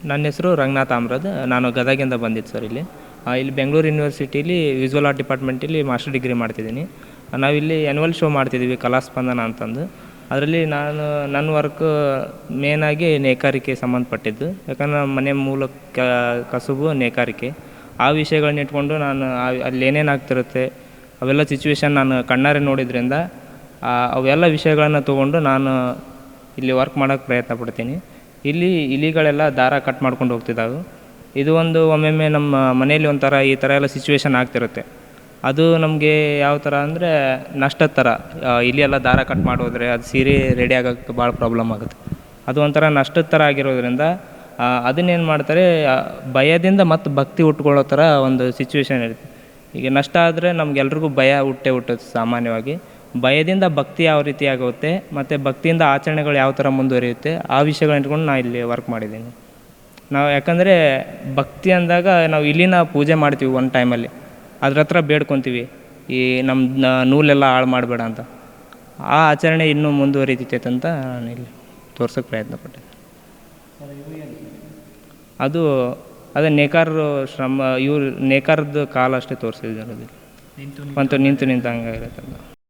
ನನ್ನ ಹೆಸರು ರಂಗನಾಥ್ ಆಮ್ರದ್. ನಾನು ಗದಗಿಂದ ಬಂದಿದ್ದು ಸರ್ ಇಲ್ಲಿ. ಇಲ್ಲಿ ಬೆಂಗಳೂರು ಯೂನಿವರ್ಸಿಟಿಲಿ ವಿಸುವಲ್ ಆರ್ಟ್ ಡಿಪಾರ್ಟ್ಮೆಂಟಲ್ಲಿ ಮಾಸ್ಟರ್ ಡಿಗ್ರಿ ಮಾಡ್ತಿದ್ದೀನಿ. ನಾವಿಲ್ಲಿ ಆ್ಯನ್ಯುವಲ್ ಶೋ ಮಾಡ್ತಿದ್ದೀವಿ ಕಲಾಸ್ಪಂದನ ಅಂತಂದು. ಅದರಲ್ಲಿ ನನ್ನ ವರ್ಕ್ ಮೇನಾಗಿ ನೇಕಾರಿಕೆ ಸಂಬಂಧಪಟ್ಟಿದ್ದು. ಯಾಕಂದ್ರೆ ನಮ್ಮ ಮನೆ ಮೂಲ ಕಸುಬು ನೇಕಾರಿಕೆ. ಆ ವಿಷಯಗಳನ್ನ ಇಟ್ಕೊಂಡು ನಾನು ಅಲ್ಲಿ ಏನೇನು ಆಗ್ತಿರುತ್ತೆ ಅವೆಲ್ಲ ಸಿಚುವೇಶನ್ ನಾನು ಕಣ್ಣಾರೆ ನೋಡಿದ್ರಿಂದ ಅವೆಲ್ಲ ವಿಷಯಗಳನ್ನು ತೊಗೊಂಡು ನಾನು ಇಲ್ಲಿ ವರ್ಕ್ ಮಾಡೋಕ್ಕೆ ಪ್ರಯತ್ನ ಪಡ್ತೀನಿ. ಇಲ್ಲಿ ಇಲಿಗಳೆಲ್ಲ ದಾರ ಕಟ್ ಮಾಡ್ಕೊಂಡು ಹೋಗ್ತಿದ್ದಾವೆ. ಇದು ಒಂದು ಒಮ್ಮೊಮ್ಮೆ ನಮ್ಮ ಮನೆಯಲ್ಲಿ ಒಂಥರ ಈ ಥರ ಎಲ್ಲ ಸಿಚುವೇಶನ್ ಆಗ್ತಿರುತ್ತೆ. ಅದು ನಮಗೆ ಯಾವ ಥರ ಅಂದರೆ ನಷ್ಟದ ಥರ. ಇಲಿ ಎಲ್ಲ ದಾರ ಕಟ್ ಮಾಡೋದ್ರೆ ಅದು ಸೀರೆ ರೆಡಿ ಆಗೋಕ್ಕೆ ಭಾಳ ಪ್ರಾಬ್ಲಮ್ ಆಗುತ್ತೆ. ಅದು ಒಂಥರ ನಷ್ಟದ ಥರ ಆಗಿರೋದ್ರಿಂದ ಅದನ್ನೇನು ಮಾಡ್ತಾರೆ, ಭಯದಿಂದ ಮತ್ತು ಭಕ್ತಿ ಹುಟ್ಕೊಳ್ಳೋ ಥರ ಒಂದು ಸಿಚುವೇಶನ್ ಇರುತ್ತೆ. ಈಗ ನಷ್ಟ ಆದರೆ ನಮಗೆಲ್ರಿಗೂ ಭಯ ಹುಟ್ಟುತ್ತೆ ಸಾಮಾನ್ಯವಾಗಿ. ಭಯದಿಂದ ಭಕ್ತಿ ಯಾವ ರೀತಿ ಆಗುತ್ತೆ ಮತ್ತು ಭಕ್ತಿಯಿಂದ ಆಚರಣೆಗಳು ಯಾವ ಥರ ಮುಂದುವರಿಯುತ್ತೆ ಆ ವಿಷಯಗಳನ್ನ ಇಟ್ಕೊಂಡು ನಾನು ಇಲ್ಲಿ ವರ್ಕ್ ಮಾಡಿದ್ದೀನಿ. ನಾವು ಯಾಕಂದರೆ ಭಕ್ತಿ ಅಂದಾಗ ನಾವು ಇಲ್ಲಿನ ಪೂಜೆ ಮಾಡ್ತೀವಿ ಒಂದು ಟೈಮಲ್ಲಿ, ಅದ್ರ ಹತ್ರ ಬೇಡ್ಕೊತೀವಿ ಈ ನಮ್ಮ ನೂಲೆಲ್ಲ ಹಾಳು ಮಾಡಬೇಡ ಅಂತ. ಆ ಆಚರಣೆ ಇನ್ನೂ ಮುಂದುವರಿತೈತೆ ಅಂತ ನಾನು ಇಲ್ಲಿ ತೋರ್ಸೋಕ್ಕೆ ಪ್ರಯತ್ನ ಪಟ್ಟೆ. ಅದು ಅದೇ ನೇಕಾರರು ಶ್ರಮ, ನೇಕಾರದ್ದು ಕಾಲ ಅಷ್ಟೇ ತೋರಿಸಿದ್ರು. ಅದು ನಿಂತು ಹಂಗಾಗಿರುತ್ತೆ.